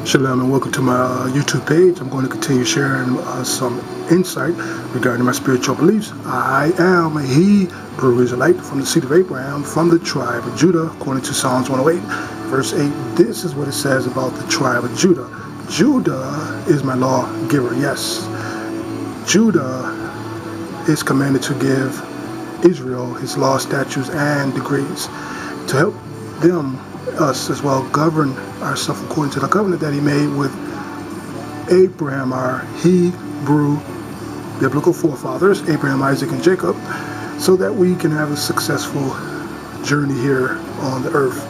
Shalom and welcome to my YouTube page. I'm going to continue sharing some insight regarding my spiritual beliefs. I am a Hebrew Israelite from the seed of Abraham, from the tribe of Judah, according to Psalms 108, verse 8. This is what it says about the tribe of Judah. Judah is my lawgiver. Yes, Judah is commanded to give Israel his law, statutes, and decrees to help them, us as well, govern ourselves according to the covenant that he made with Abraham, our Hebrew biblical forefathers, Abraham, Isaac, and Jacob, so that we can have a successful journey here on the earth.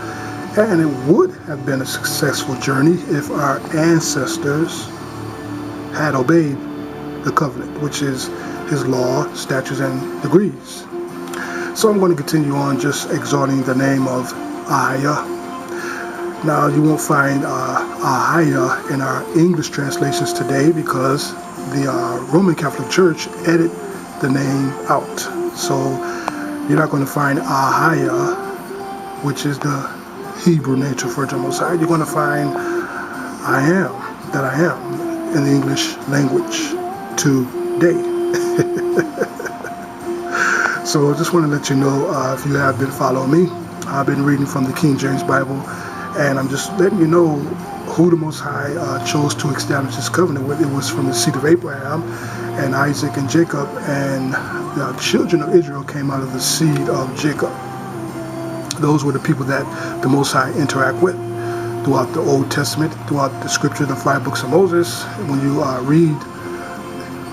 And it would have been a successful journey if our ancestors had obeyed the covenant, which is his law, statutes, and decrees. So I'm going to continue on just exalting the name of Yashaya. Now, you won't find Yashaya in our English translations today because the Roman Catholic Church edited the name out. So you're not going to find Yashaya, which is the Hebrew name to refer to the Most High. You're going to find I am, that I am, in the English language today. So I just want to let you know, if you have been following me, I've been reading from the King James Bible, and I'm just letting you know who the Most High chose to establish his covenant with. It was from the seed of Abraham and Isaac and Jacob, and the children of Israel came out of the seed of Jacob. Those were the people that the Most High interact with throughout the Old Testament, throughout the scripture, the 5 books of Moses. When you read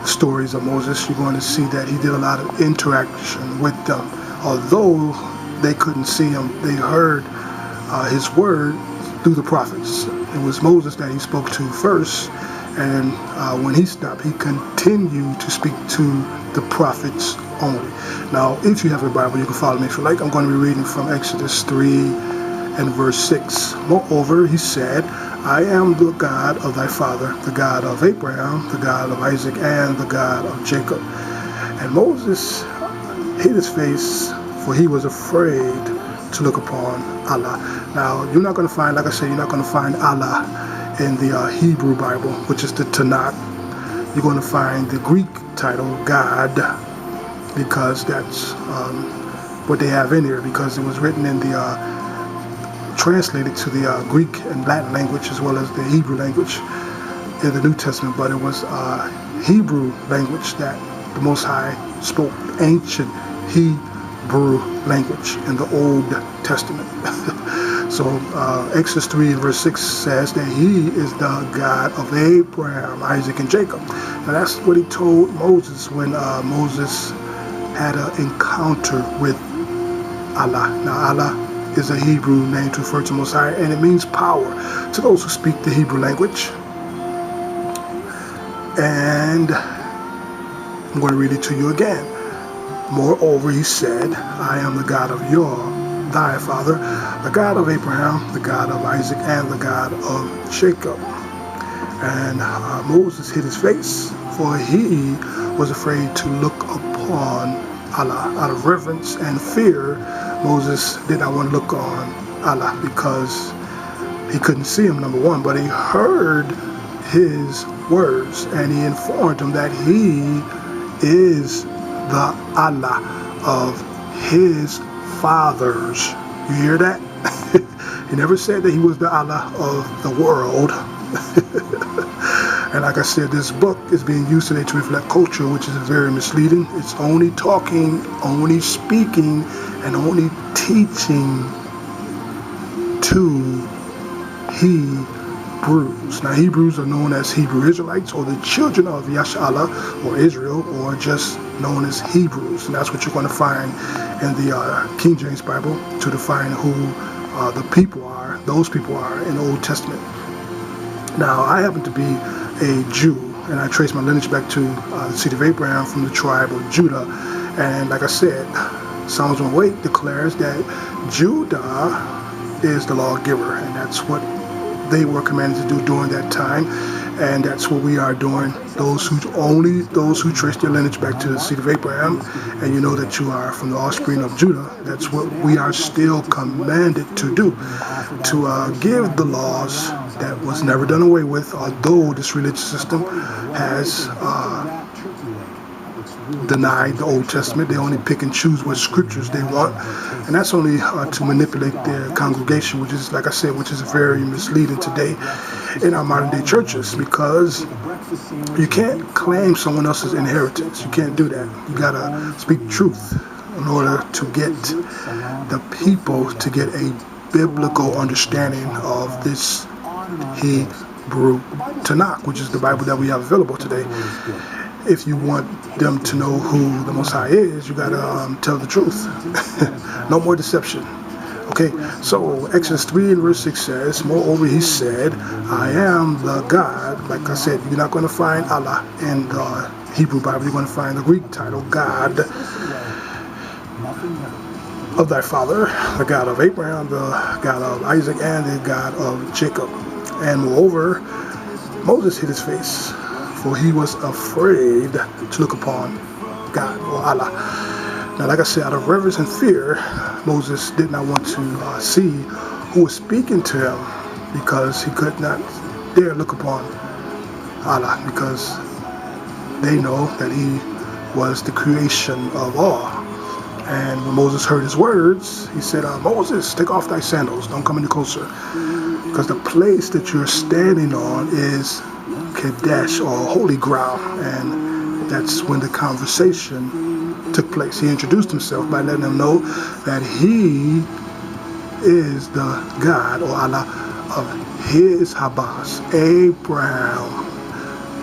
stories of Moses, you're going to see that he did a lot of interaction with them. Although they couldn't see him, they heard his word through the prophets. It was Moses that he spoke to first, and when he stopped, he continued to speak to the prophets only. Now, if you have a Bible, you can follow me if you like. I'm going to be reading from Exodus 3 and verse 6. Moreover, he said, I am the God of thy father, the God of Abraham, the God of Isaac, and the God of Jacob. And Moses hid his face, for he was afraid to look upon Allah. Now, you're not going to find, like I said, you're not going to find Allah in the Hebrew Bible, which is the Tanakh. You're going to find the Greek title, God, because that's what they have in here, because it was written in the translated to the Greek and Latin language, as well as the Hebrew language in the New Testament. But it was Hebrew language that the Most High spoke, ancient Hebrew language in the Old Testament. So Exodus 3 and verse 6 says that he is the God of Abraham, Isaac, and Jacob. Now that's what he told Moses when Moses had an encounter with Allah. Now Allah is a Hebrew name to refer to Most High, and it means power to those who speak the Hebrew language. And I'm going to read it to you again. Moreover, he said, I am the God of thy father, the God of Abraham, the God of Isaac, and the God of Jacob. And Moses hid his face, for he was afraid to look upon Allah. Out of reverence and fear, Moses did not want to look on Allah because he couldn't see him, number one, but he heard his words, and he informed him that he is the Allah of his fathers. You hear that? He never said that he was the Allah of the world. And like I said, this book is being used today to reflect culture, which is very misleading. It's only talking, only speaking, and only teaching to Hebrews. Now, Hebrews are known as Hebrew Israelites, or the children of Yashaya, or Israel, or just known as Hebrews. And that's what you're going to find in the King James Bible to define who the people are, those people are in the Old Testament. Now, I happen to be a Jew, and I trace my lineage back to the seed of Abraham from the tribe of Judah. And like I said, Psalms 108 declares that Judah is the lawgiver, and that's what they were commanded to do during that time, and that's what we are doing. Those who trace their lineage back to the seed of Abraham, and you know that you are from the offspring of Judah. That's what we are still commanded to do, to give the laws, that was never done away with, although this religious system has denied the Old Testament. They only pick and choose what scriptures they want, and that's only to manipulate their congregation, which is, like I said, which is very misleading today in our modern day churches, because you can't claim someone else's inheritance. You can't do that. You gotta speak truth in order to get the people to get a biblical understanding of this Hebrew Tanakh, which is the Bible that we have available today. If you want them to know who the Most High is, you gotta tell the truth. No more deception. Okay, so Exodus 3 and verse 6 says, moreover he said, I am the God. Like I said, you're not going to find Allah in the Hebrew Bible. You're going to find the Greek title, God of thy father, the God of Abraham, the God of Isaac, and the God of Jacob. And moreover, Moses hid his face, for he was afraid to look upon God or Allah. Now, like I said, out of reverence and fear, Moses did not want to see who was speaking to him, because he could not dare look upon Allah, because they know that he was the creation of all. And when Moses heard his words, he said, Moses, take off thy sandals, don't come any closer, because the place that you're standing on is Kadesh, or holy ground. And that's when the conversation took place. He introduced himself by letting them know that he is the God, or Allah, of his Habas, Abraham,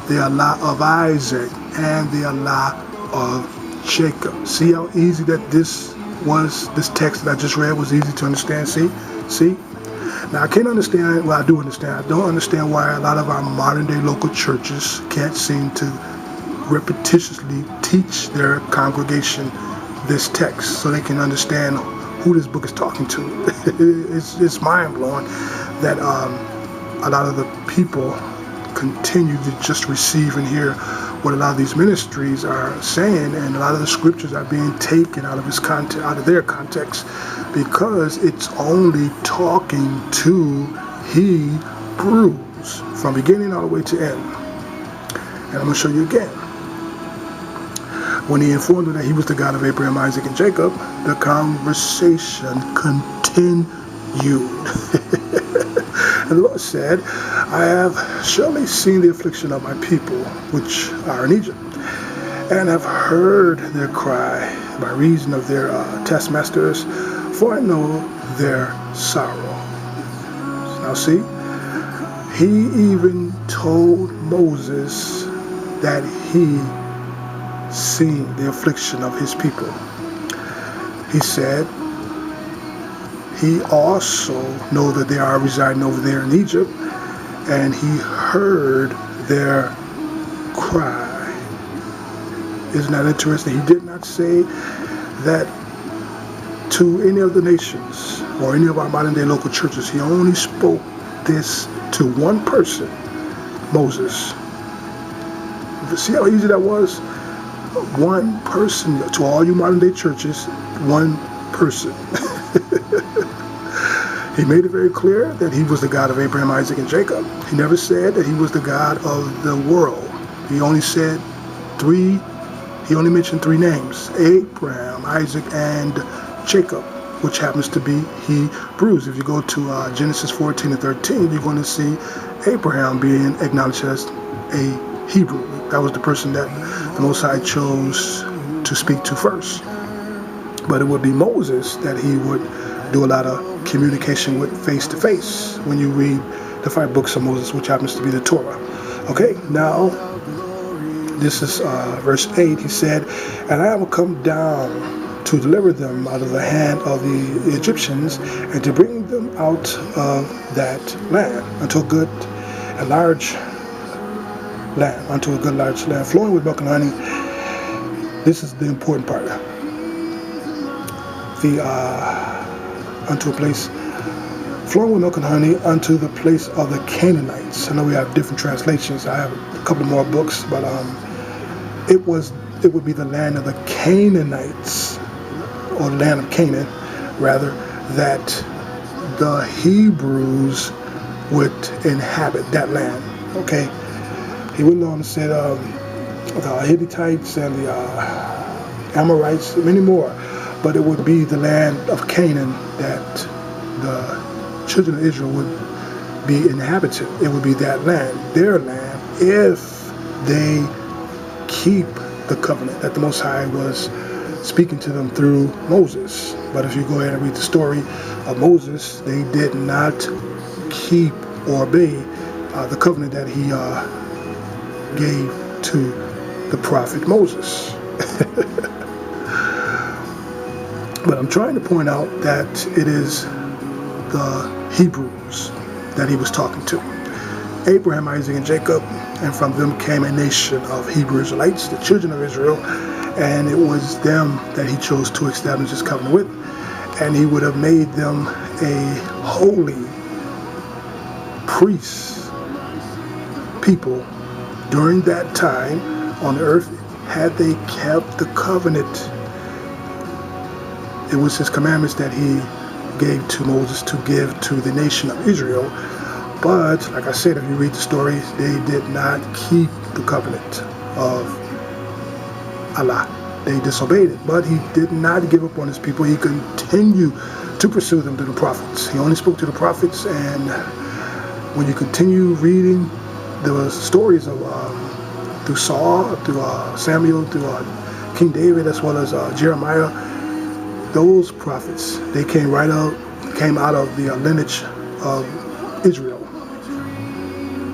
the Allah of Isaac, and the Allah of Jacob. See how easy that this text that I just read was easy to understand? See? Now, I can't understand, well, I do understand. I don't understand why a lot of our modern day local churches can't seem to repetitiously teach their congregation this text so they can understand who this book is talking to. It's mind-blowing that a lot of the people continue to just receive and hear what a lot of these ministries are saying, and a lot of the scriptures are being taken out of their context, because it's only talking to Hebrews from beginning all the way to end. And I'm going to show you again. When he informed them that he was the God of Abraham, Isaac, and Jacob, the conversation continued. And the Lord said, I have surely seen the affliction of my people, which are in Egypt, and have heard their cry by reason of their taskmasters, for I know their sorrow. Now see, he even told Moses that he seen the affliction of his people. He said, he also know that they are residing over there in Egypt, and he heard their cry. Isn't that interesting? He did not say that to any of the nations or any of our modern day local churches. He only spoke this to one person, Moses. See how easy that was? One person. To all you modern day churches, one person. He made it very clear that he was the God of Abraham, Isaac, and Jacob. He never said that he was the God of the world. He only said he only mentioned three names: Abraham, Isaac, and Jacob, which happens to be Hebrews. If you go to Genesis 14 and 13, you're going to see Abraham being acknowledged as a Hebrew. That was the person that the Most High chose to speak to first. But it would be Moses that he would do a lot of communication with face to face when you read the 5 books of Moses, which happens to be the Torah. Okay, now this is verse 8. He said, and I will come down to deliver them out of the hand of the Egyptians, and to bring them out of that land unto a good and large land, flowing with milk and honey. This is the important part. Unto a place flowing with milk and honey, unto the place of the Canaanites. I know we have different translations. I have a couple more books, but it would be the land of the Canaanites, or the land of Canaan, rather, that the Hebrews would inhabit that land. Okay, he went on and said the Hittites and the Amorites, many more, but it would be the land of Canaan that the children of Israel would be inhabited. It would be that land, their land, if they keep the covenant that the Most High was speaking to them through Moses. But if you go ahead and read the story of Moses, they did not keep or obey the covenant that he gave to the prophet Moses. But I'm trying to point out that it is the Hebrews that he was talking to. Abraham, Isaac, and Jacob, and from them came a nation of Hebrew Israelites, the children of Israel, and it was them that he chose to establish his covenant with, and he would have made them a holy priest people during that time on the earth had they kept the covenant. It was his commandments that he gave to Moses to give to the nation of Israel. But, like I said, if you read the story, they did not keep the covenant of Allah. They disobeyed it. But he did not give up on his people. He continued to pursue them to the prophets. He only spoke to the prophets. And when you continue reading the stories of through Saul, through Samuel, through King David, as well as Jeremiah, those prophets, they came out of the lineage of Israel.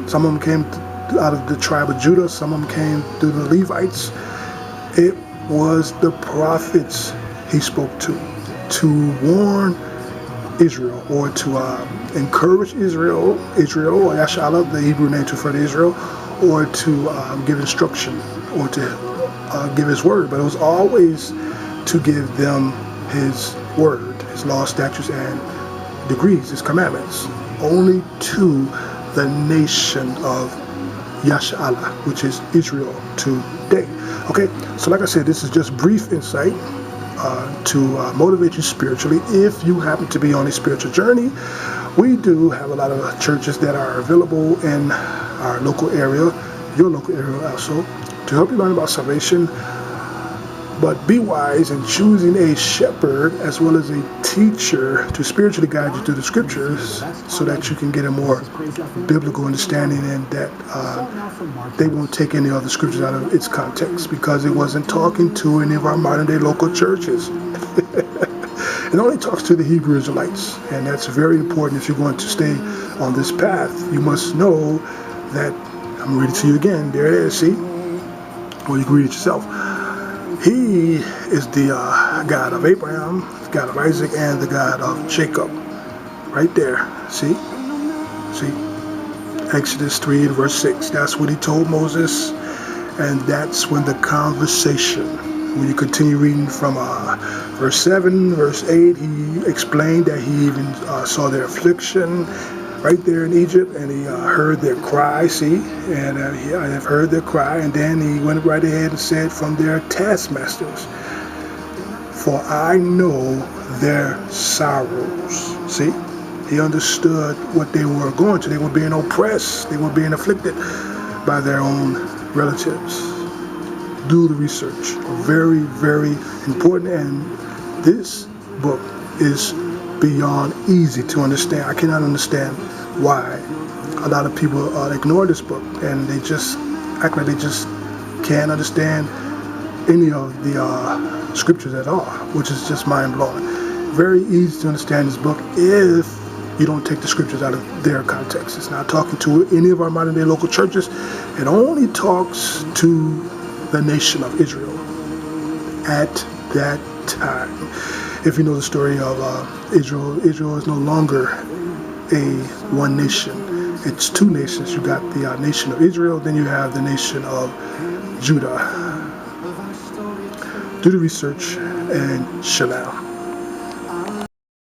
Some of them came out of the tribe of Judah. Some of them came through the Levites. It was the prophets he spoke to warn Israel, or to encourage Israel, or Yashaya, the Hebrew name to refer to Israel, or to give instruction, or to give his word. But it was always to give them his word, his law, statutes, and decrees, his commandments, only to the nation of Yashaya, which is Israel today. Okay, so like I said, this is just brief insight to motivate you spiritually. If you happen to be on a spiritual journey, we do have a lot of churches that are available in our local area, your local area also, to help you learn about salvation. But be wise in choosing a shepherd as well as a teacher to spiritually guide you through the scriptures, so that you can get a more biblical understanding, and that they won't take any other scriptures out of its context, because it wasn't talking to any of our modern day local churches. It only talks to the Hebrew Israelites, and that's very important. If you're going to stay on this path, you must know that, I'm going to read it to you again, there it is, see? Or you can read it yourself. He is the God of Abraham, the God of Isaac, and the God of Jacob. Right there. See? Exodus 3 and verse 6. That's what he told Moses. And that's when the conversation, when you continue reading from verse 7, verse 8, he explained that he even saw their affliction right there in Egypt, and he heard their cry, see, and I have heard their cry, and then he went right ahead and said, from their taskmasters, for I know their sorrows. See, he understood what they were going to. They were being oppressed. They were being afflicted by their own relatives. Do the research. Very, very important, and this book is beyond easy to understand. I cannot understand why a lot of people ignore this book, and they just act like they just can't understand any of the scriptures at all, which is just mind-blowing. Very easy to understand this book if you don't take the scriptures out of their context. It's not talking to any of our modern day local churches. It only talks to the nation of Israel at that time. If you know the story of Israel, Israel is no longer a one nation. It's two nations. You got the nation of Israel, then you have the nation of Judah. Do the research, and shalom.